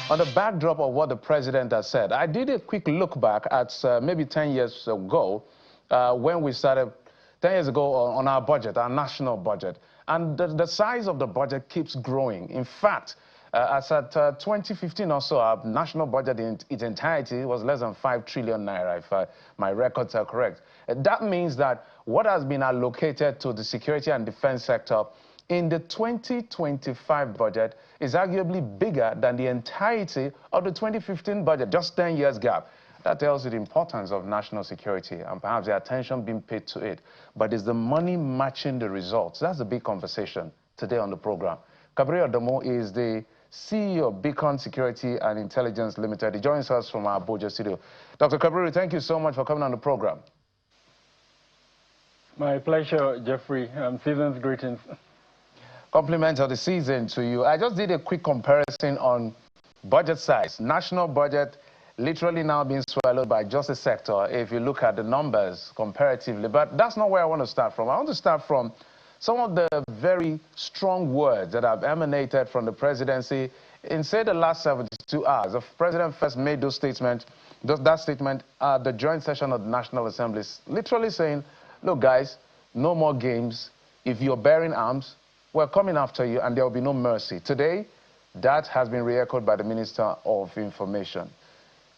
On the backdrop of what the president has said, I did a quick look back at maybe 10 years ago when we started, 10 years ago on our budget, our national budget. And the size of the budget keeps growing. In fact, as at 2015 or so, our national budget in its entirety was less than 5 trillion naira, if my records are correct. That means that what has been allocated to the security and defense sector in the 2025 budget is arguably bigger than the entirety of the 2015 budget, just 10 years gap. That tells you the importance of national security and perhaps the attention being paid to it. But is the money matching the results? That's the big conversation today on the program. Kabri Odomo is the CEO of Beacon Security and Intelligence Limited. He joins us from our Abuja studio. Dr. Kabri, thank you so much for coming on the program. My pleasure, Jeffrey. Season's greetings. Compliments of the season to you. I just did a quick comparison on budget size. National budget literally now being swallowed by just a sector if you look at the numbers comparatively. But that's not where I want to start from. I want to start from some of the very strong words that have emanated from the presidency in, say, the last 72 hours. The president first made that statement at the joint session of the National Assembly, literally saying, look, guys, no more games. If you're bearing arms, we're coming after you, and there will be no mercy. Today, that has been re-echoed by the Minister of Information.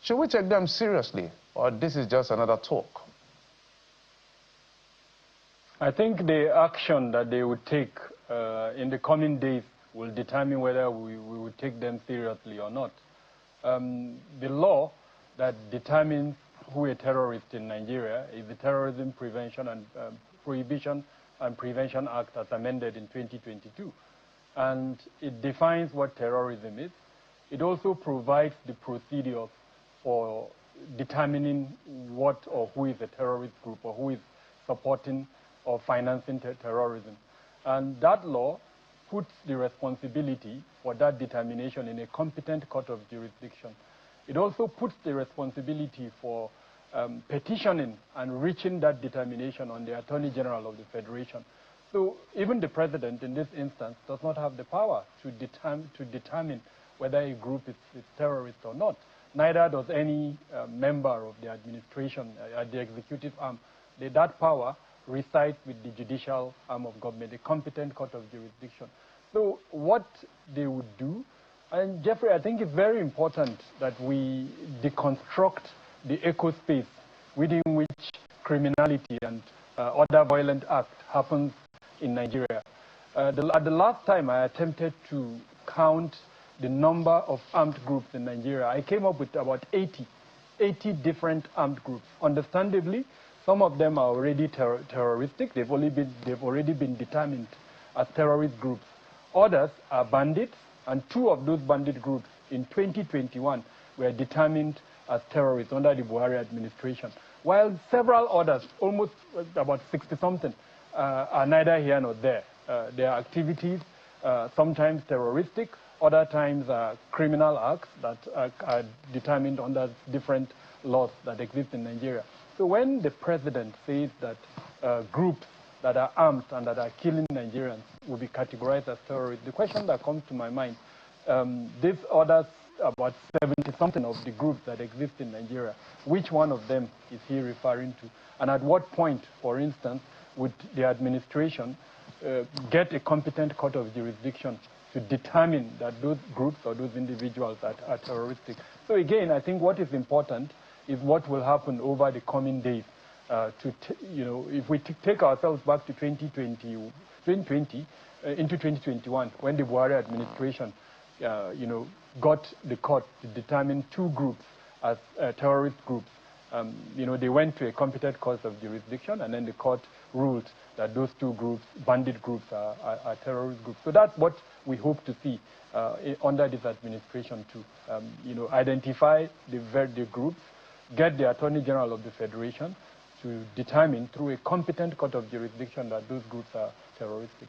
Should we take them seriously, or this is just another talk? I think the action that they would take in the coming days will determine whether we would take them seriously or not. The law that determines who a terrorist in Nigeria is the Terrorism Prevention and Prohibition and Prevention Act as amended in 2022. And it defines what terrorism is. It also provides the procedure for determining what or who is a terrorist group or who is supporting or financing terrorism. And that law puts the responsibility for that determination in a competent court of jurisdiction. It also puts the responsibility for petitioning and reaching that determination on the Attorney General of the Federation. So even the president in this instance does not have the power to determine whether a group is terrorist or not. Neither does any member of the administration, the executive arm. That power resides with the judicial arm of government, the competent court of jurisdiction. So what they would do, and Jeffrey, I think it's very important that we deconstruct the eco-space within which criminality and other violent acts happens in Nigeria. At the last time I attempted to count the number of armed groups in Nigeria, I came up with about 80 different armed groups. Understandably, some of them are already terroristic. They've already been determined as terrorist groups. Others are bandits, and 2 of those bandit groups in 2021 were determined as terrorists under the Buhari administration, while several others, almost about 60-something, are neither here nor there. Their activities, sometimes terroristic, other times criminal acts that are determined under different laws that exist in Nigeria. So when the president says that groups that are armed and that are killing Nigerians will be categorized as terrorists, the question that comes to my mind, these others, about 70-something of the groups that exist in Nigeria, which one of them is he referring to? And at what point, for instance, would the administration get a competent court of jurisdiction to determine that those groups or those individuals that are terroristic? So again, I think what is important is what will happen over the coming days. If we take ourselves back to 2020 into 2021, when the Buhari administration got the court to determine 2 groups as terrorist groups. They went to a competent court of jurisdiction, and then the court ruled that those 2 groups, bandit groups, are terrorist groups. So that's what we hope to see under this administration to, identify the groups, get the Attorney General of the Federation to determine through a competent court of jurisdiction that those groups are terroristic.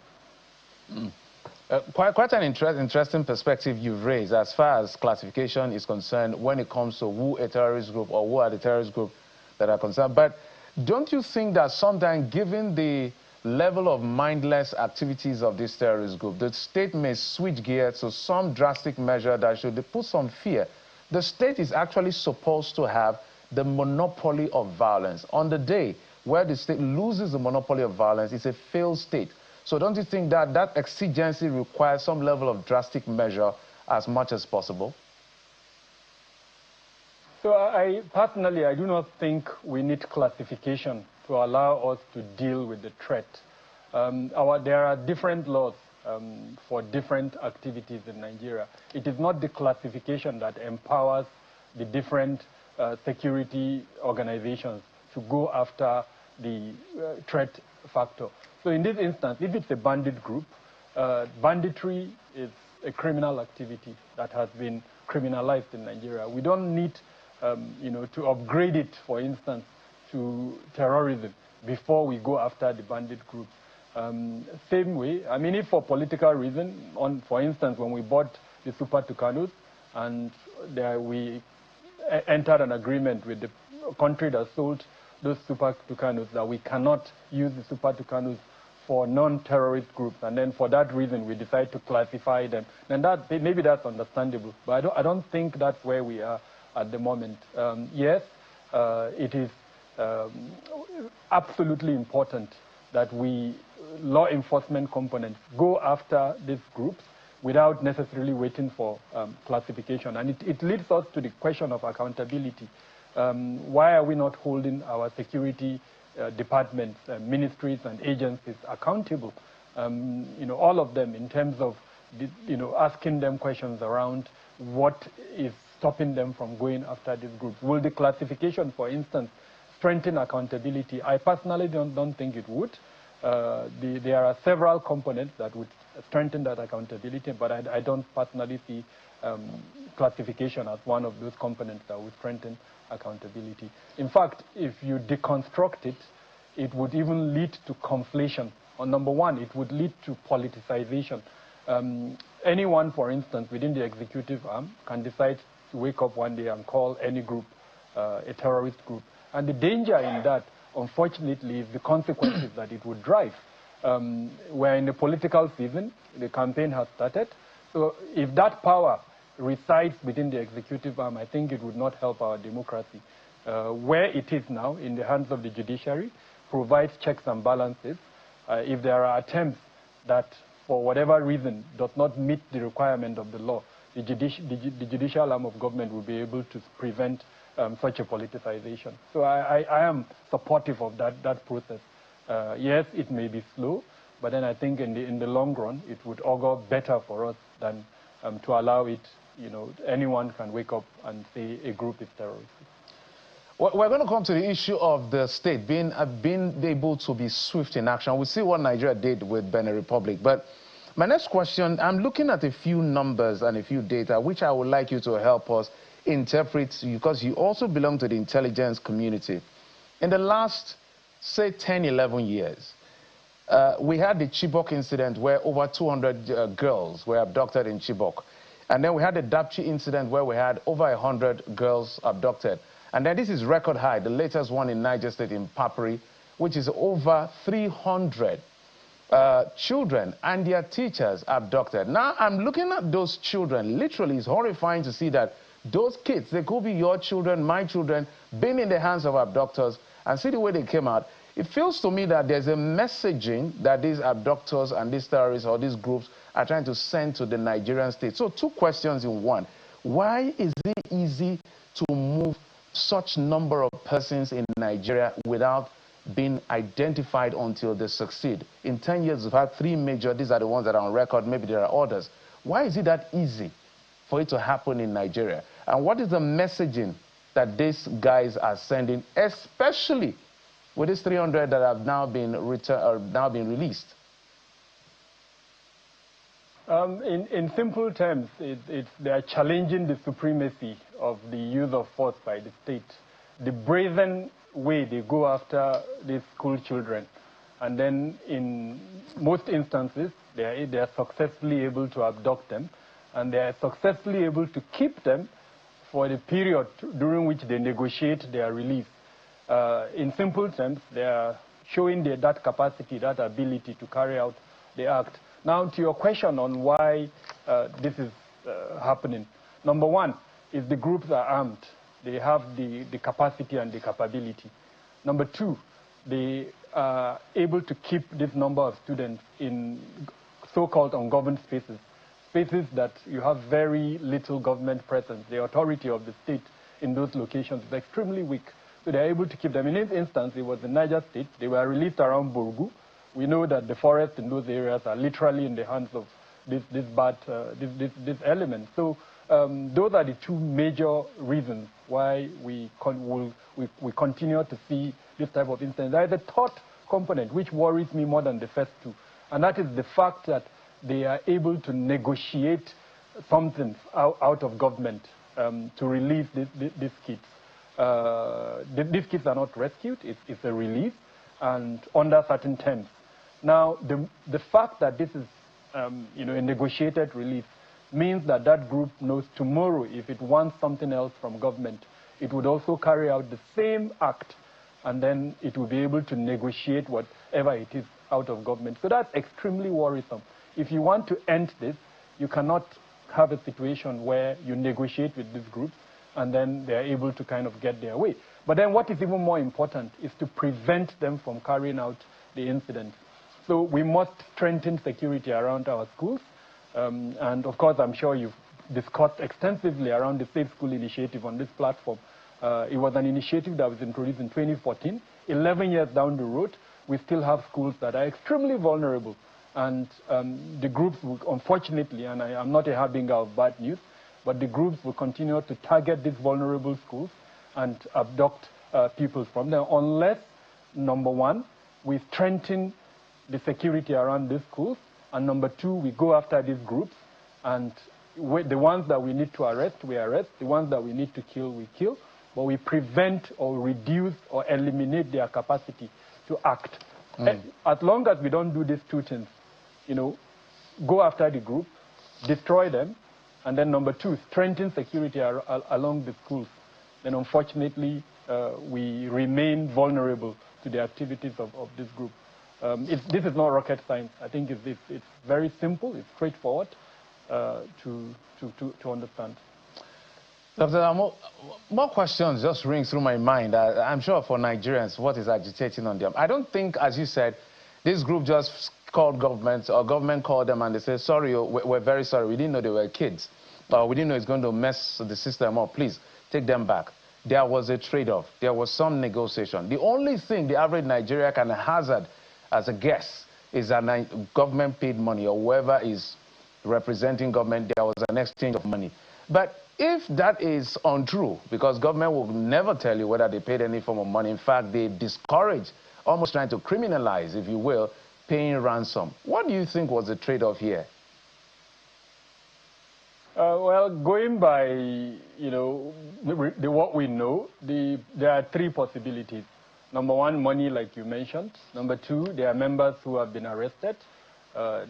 Quite an interesting perspective you've raised as far as classification is concerned when it comes to who a terrorist group or who are the terrorist group that are concerned. But don't you think that sometimes, given the level of mindless activities of this terrorist group, the state may switch gear to some drastic measure that should put some fear. The state is actually supposed to have the monopoly of violence. On the day where the state loses the monopoly of violence, it's a failed state. So don't you think that that exigency requires some level of drastic measure as much as possible? So I personally, I do not think we need classification to allow us to deal with the threat. There are different laws for different activities in Nigeria. It is not the classification that empowers the different security organizations to go after the threat factor. So in this instance, if it's a bandit group, banditry is a criminal activity that has been criminalized in Nigeria. We don't need to upgrade it, for instance, to terrorism before we go after the bandit group. Same way, I mean, if for political reason, for instance, when we bought the Super Tucanos and we entered an agreement with the country that sold those Super Tucanos that we cannot use the Super Tucanos for non-terrorist groups, and then for that reason we decide to classify them, then maybe that's understandable. But I don't think that's where we are at the moment. Yes, it is absolutely important that law enforcement components go after these groups without necessarily waiting for classification. And it leads us to the question of accountability. Why are we not holding our security departments, ministries and agencies accountable? All of them, in terms of asking them questions around what is stopping them from going after these groups. Will the classification, for instance, strengthen accountability? I personally don't think it would. There are several components that would strengthen that accountability, but I don't personally see classification as one of those components that would strengthen accountability. In fact, if you deconstruct it, it would even lead to conflation. Number one, it would lead to politicization. Anyone, for instance, within the executive arm can decide to wake up one day and call any group a terrorist group. And the danger in that, unfortunately, is the consequences that it would drive. We're in the political season. The campaign has started. So if that power resides within the executive arm, I think it would not help our democracy. Where it is now, in the hands of the judiciary, provides checks and balances. If there are attempts that, for whatever reason, does not meet the requirement of the law, the judicial arm of government will be able to prevent such a politicization. So I am supportive of that process. Yes, it may be slow, but then I think in the long run, it would augur better for us than to allow it, anyone can wake up and say a group is terrorist. We're going to come to the issue of the state being able to be swift in action. We'll see what Nigeria did with Benin Republic. But my next question, I'm looking at a few numbers and a few data, which I would like you to help us interpret, because you also belong to the intelligence community. In the last, say, 10, 11 years, we had the Chibok incident where over 200 girls were abducted in Chibok. And then we had the Dapchi incident where we had over 100 girls abducted. And then this is record high, the latest one in Niger State in Papri, which is over 300 children and their teachers abducted. Now, I'm looking at those children. Literally, it's horrifying to see that those kids, they could be your children, my children, being in the hands of abductors, and see the way they came out. It feels to me that there's a messaging that these abductors and these terrorists or these groups are trying to send to the Nigerian state. So two questions in one. Why is it easy to move such number of persons in Nigeria without being identified until they succeed? In 10 years, we've had 3 major, these are the ones that are on record, maybe there are others. Why is it that easy for it to happen in Nigeria? And what is the messaging that these guys are sending, especially with these 300 that have now been released? In simple terms, they are challenging the supremacy of the use of force by the state. The brazen way they go after these school children. And then in most instances, they are successfully able to abduct them. And they are successfully able to keep them for the period during which they negotiate their release. In simple terms, they are showing that capacity, that ability to carry out the act. Now, to your question on why this is happening, number one is the groups are armed. They have the capacity and the capability. Number two, they are able to keep this number of students in so-called ungoverned spaces, spaces that you have very little government presence. The authority of the state in those locations is extremely weak. So they're able to keep them. In this instance, it was the Niger State. They were released around Borgu. We know that the forests in those areas are literally in the hands of this element. So those are the two major reasons why we continue to see this type of incident. There is a third component which worries me more than the first two, and that is the fact that they are able to negotiate something out of government to release these kids. These kids are not rescued, it's a release, and under certain terms. Now, the fact that this is a negotiated release means that that group knows tomorrow if it wants something else from government, it would also carry out the same act, and then it will be able to negotiate whatever it is out of government. So that's extremely worrisome. If you want to end this, you cannot have a situation where you negotiate with these groups and then they're able to kind of get their way. But then what is even more important is to prevent them from carrying out the incident. So we must strengthen security around our schools. And of course, I'm sure you've discussed extensively around the Safe School Initiative on this platform. It was an initiative that was introduced in 2014. 11 years down the road, we still have schools that are extremely vulnerable. And the groups will, unfortunately, and I'm not a harbinger of bad news, but the groups will continue to target these vulnerable schools and abduct people from them unless, number one, we strengthen the security around these schools, and number two, we go after these groups, and the ones that we need to arrest, we arrest, the ones that we need to kill, we kill, but we prevent or reduce or eliminate their capacity to act. As long as we don't do these two things, go after the group, destroy them, and then number two, strengthen security along the schools, then unfortunately we remain vulnerable to the activities of this group. This is not rocket science. I think it's very simple, it's straightforward to understand. Dr. More questions just ring through my mind. I'm sure for Nigerians, what is agitating on them? I don't think, as you said, this group just called government, or government called them and they said, sorry, we're very sorry, we didn't know they were kids. We didn't know it's going to mess the system up. Please, take them back. There was a trade-off. There was some negotiation. The only thing the average Nigerian can hazard as a guess is that government paid money, or whoever is representing government, there was an exchange of money. But if that is untrue, because government will never tell you whether they paid any form of money, in fact, they discourage, almost trying to criminalize, if you will, paying ransom. What do you think was the trade-off here? Well, going by, what we know, there are three possibilities. Number one, money, like you mentioned. Number two, there are members who have been arrested.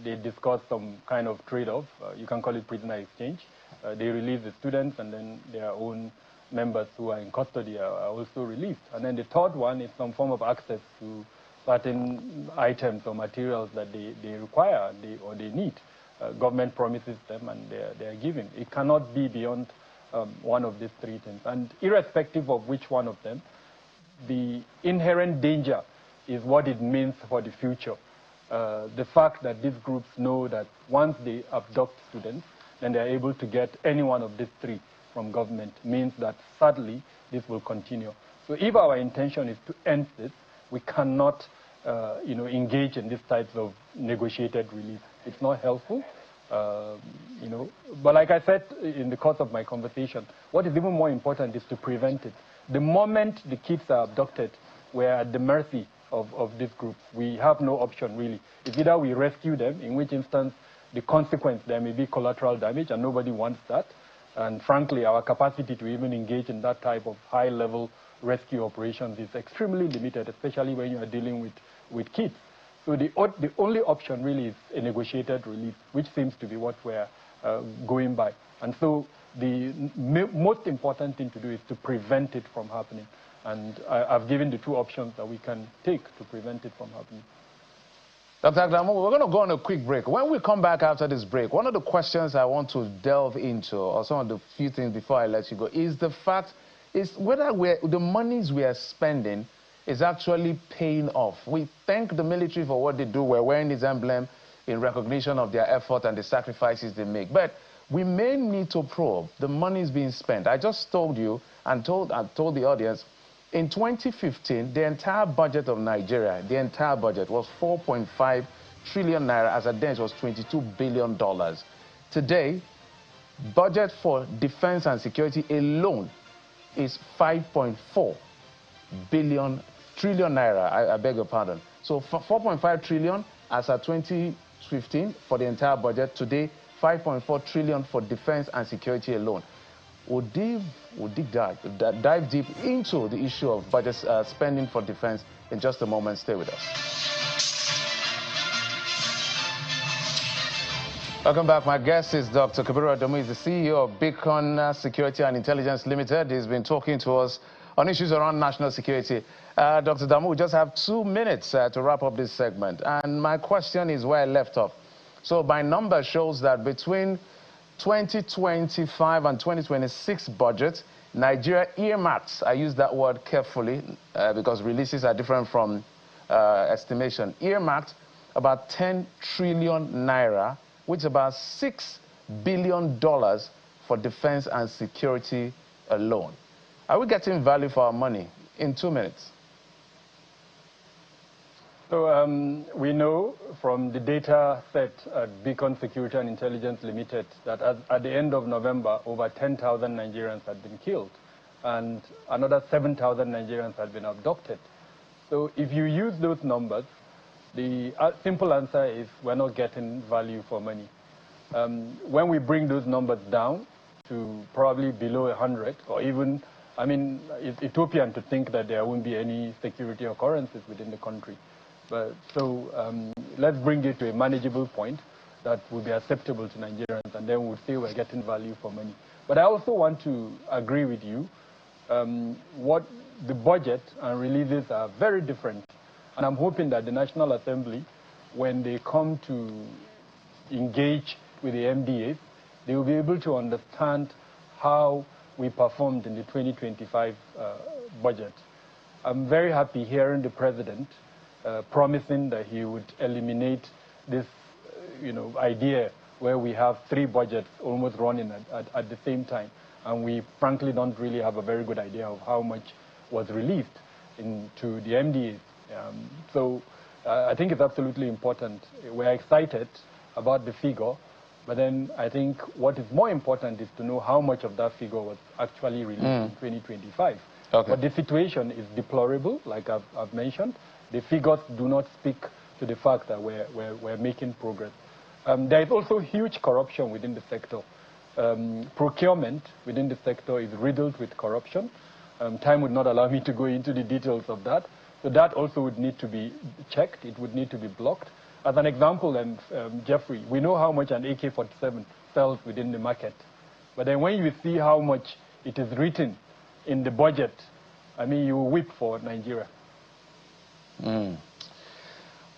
They discussed some kind of trade-off. You can call it prisoner exchange. They release the students, and then their own members who are in custody are also released. And then the third one is some form of access to certain items or materials that they require or they need. Government promises them, and they are giving. It cannot be beyond one of these three things. And irrespective of which one of them, the inherent danger is what it means for the future. The fact that these groups know that once they abduct students, then they are able to get any one of these three from government means that, sadly, this will continue. So if our intention is to end this, we cannot engage in these types of negotiated release. It's not helpful. But like I said in the course of my conversation, what is even more important is to prevent it. The moment the kids are abducted, we're at the mercy of this group. We have no option, really. It's either we rescue them, in which instance the consequence, there may be collateral damage, and nobody wants that. And frankly, our capacity to even engage in that type of high-level rescue operations is extremely limited, especially when you are dealing with kids. So the only option really is a negotiated release, which seems to be what we're going by. And so the most important thing to do is to prevent it from happening. And I've given the two options that we can take to prevent it from happening. Dr. Agdamu, we're going to go on a quick break. When we come back after this break, one of the questions I want to delve into, or some of the few things before I let you go, is the fact is whether the monies we are spending is actually paying off. We thank the military for what they do. We're wearing this emblem in recognition of their effort and the sacrifices they make. But we may need to probe the money is being spent. I just told you and told the audience, in 2015, the entire budget of Nigeria, the entire budget was 4.5 trillion naira. As at then, it was $22 billion. Today, budget for defense and security alone is 5.4 trillion naira. I beg your pardon. So 4.5 trillion as at 2015 for the entire budget. Today, 5.4 trillion for defense and security alone. We'll dive deep into the issue of budget spending for defense in just a moment. Stay with us. Welcome back. My guest is Dr. Kabiru Adamu. He's the CEO of Beacon Security and Intelligence Limited. He's been talking to us on issues around national security. Dr. Adamu, we just have 2 minutes to wrap up this segment. And my question is where I left off. So my number shows that between 2025 and 2026 budget, Nigeria earmarks, I use that word carefully because releases are different from estimation, earmarked about 10 trillion naira, which is about $6 billion for defense and security alone. Are we getting value for our money? In 2 minutes. So we know from the data set at Beacon Security and Intelligence Limited that at the end of November, over 10,000 Nigerians had been killed and another 7,000 Nigerians had been abducted. So if you use those numbers, the simple answer is we're not getting value for money. When we bring those numbers down to probably below 100 or even, I mean, it's utopian to think that there won't be any security occurrences within the country. But so let's bring it to a manageable point that will be acceptable to Nigerians, and then we'll say we're getting value for money. But I also want to agree with you. What the budget and releases are very different, and I'm hoping that the National Assembly, when they come to engage with the MDAs, they will be able to understand how we performed in the 2025 budget. I'm very happy hearing the President promising that he would eliminate this, idea where we have 3 budgets almost running at the same time, and we frankly don't really have a very good idea of how much was released into the MDAs. So I think it's absolutely important. We're excited about the figure, but then I think what is more important is to know how much of that figure was actually released in 2025. Okay. But the situation is deplorable, like I've mentioned. The figures do not speak to the fact that we're making progress. There is also huge corruption within the sector. Procurement within the sector is riddled with corruption. Time would not allow me to go into the details of that. So that also would need to be checked. It would need to be blocked. As an example, Jeffrey, we know how much an AK-47 sells within the market. But then when you see how much it is written in the budget, I mean, you weep for Nigeria.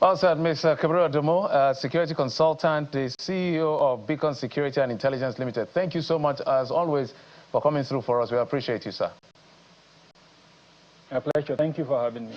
Well said, Mr. Kabiru Adamu, security consultant, the CEO of Beacon Security and Intelligence Limited. Thank you so much, as always, for coming through for us. We appreciate you, sir. My pleasure. Thank you for having me.